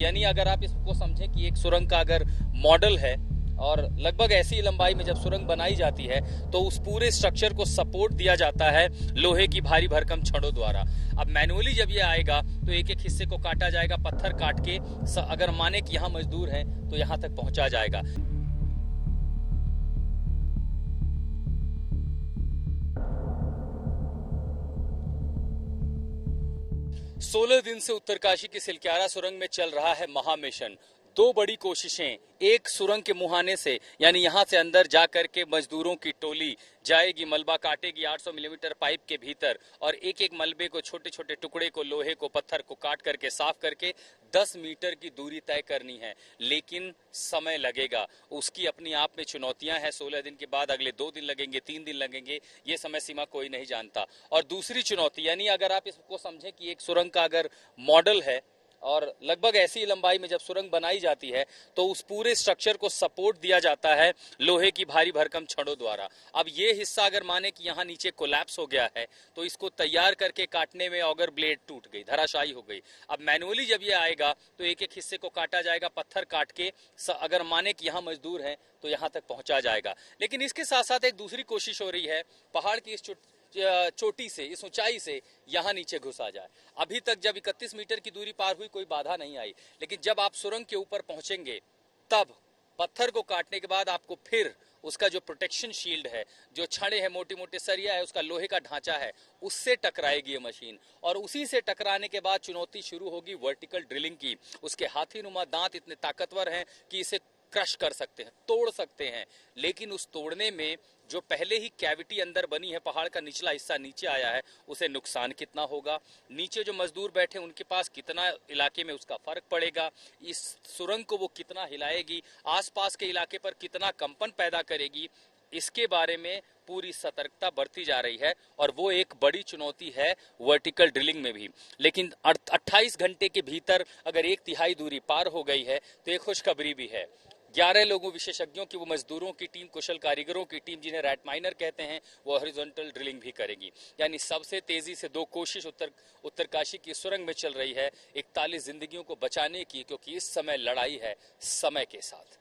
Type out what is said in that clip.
यानी अगर आप इसको समझें कि एक सुरंग का अगर मॉडल है और लगभग ऐसी लंबाई में जब सुरंग बनाई जाती है तो उस पूरे स्ट्रक्चर को सपोर्ट दिया जाता है लोहे की भारी भरकम छड़ों द्वारा। अब मैनुअली जब ये आएगा तो एक एक हिस्से को काटा जाएगा, पत्थर काट के अगर माने कि यहाँ मजदूर हैं तो यहाँ तक पहुंचा जाएगा। 16 दिन से उत्तरकाशी की सिलक्यारा सुरंग में चल रहा है महामिशन। दो बड़ी कोशिशें, एक सुरंग के मुहाने से यानी यहां से अंदर जाकर के मजदूरों की टोली जाएगी, मलबा काटेगी 800 मिलीमीटर पाइप के भीतर और एक एक मलबे को, छोटे छोटे टुकड़े को, लोहे को, पत्थर को काट करके साफ करके 10 मीटर की दूरी तय करनी है। लेकिन समय लगेगा, उसकी अपनी आप में चुनौतियां हैं। 16 दिन के बाद अगले 2 दिन लगेंगे, 3 दिन लगेंगे, ये समय सीमा कोई नहीं जानता। और दूसरी चुनौती, यानी अगर आप इसको समझें कि एक सुरंग का अगर मॉडल है और लगभग ऐसी लंबाई में जब सुरंग बनाई जाती है तो उस पूरे स्ट्रक्चर को सपोर्ट दिया जाता है लोहे की भारी भरकम छड़ों द्वारा। अब ये हिस्सा अगर माने कि यहाँ नीचे कोलैप्स हो गया है तो इसको तैयार करके काटने में ऑगर ब्लेड टूट गई, धराशायी हो गई। अब मैनुअली जब ये आएगा तो एक एक हिस्से को काटा जाएगा, पत्थर काट के अगर माने कि यहाँ मजदूर हैं तो यहाँ तक पहुंचा जाएगा। लेकिन इसके साथ साथ एक दूसरी कोशिश हो रही है, पहाड़ की इस चोटी से, इस ऊंचाई से यहां नीचे घुसा जाए। अभी तक जब 31 मीटर की दूरी पार हुई कोई बाधा नहीं आई, लेकिन जब आप सुरंग के ऊपर पहुंचेंगे तब पत्थर को काटने के बाद आपको फिर उसका जो प्रोटेक्शन शील्ड है, जो छड़े हैं, मोटे मोटे सरिया है, उसका लोहे का ढांचा है, उससे टकराएगी ये मशीन। और उसी से टकराने के बाद चुनौती शुरू होगी वर्टिकल ड्रिलिंग की। उसके हाथीनुमा दांत इतने ताकतवर हैं कि इसे क्रश कर सकते हैं, तोड़ सकते हैं। लेकिन उस तोड़ने में जो पहले ही कैविटी अंदर बनी है, पहाड़ का निचला हिस्सा नीचे आया है, उसे नुकसान कितना होगा, नीचे जो मजदूर बैठे उनके पास कितना इलाके में उसका फर्क पड़ेगा, इस सुरंग को वो कितना हिलाएगी, आसपास के इलाके पर कितना कंपन पैदा करेगी, इसके बारे में पूरी सतर्कता बरती जा रही है। और वो एक बड़ी चुनौती है वर्टिकल ड्रिलिंग में भी। लेकिन 28 घंटे के भीतर अगर 1/3 दूरी पार हो गई है तो एक खुशखबरी भी है। 11 लोगों, विशेषज्ञों की, वो मजदूरों की टीम, कुशल कारीगरों की टीम, जिन्हें रैट माइनर कहते हैं, वो हॉरिजॉन्टल ड्रिलिंग भी करेगी। यानी सबसे तेजी से 2 कोशिश उत्तरकाशी की सुरंग में चल रही है 41 जिंदगियों को बचाने की, क्योंकि इस समय लड़ाई है समय के साथ।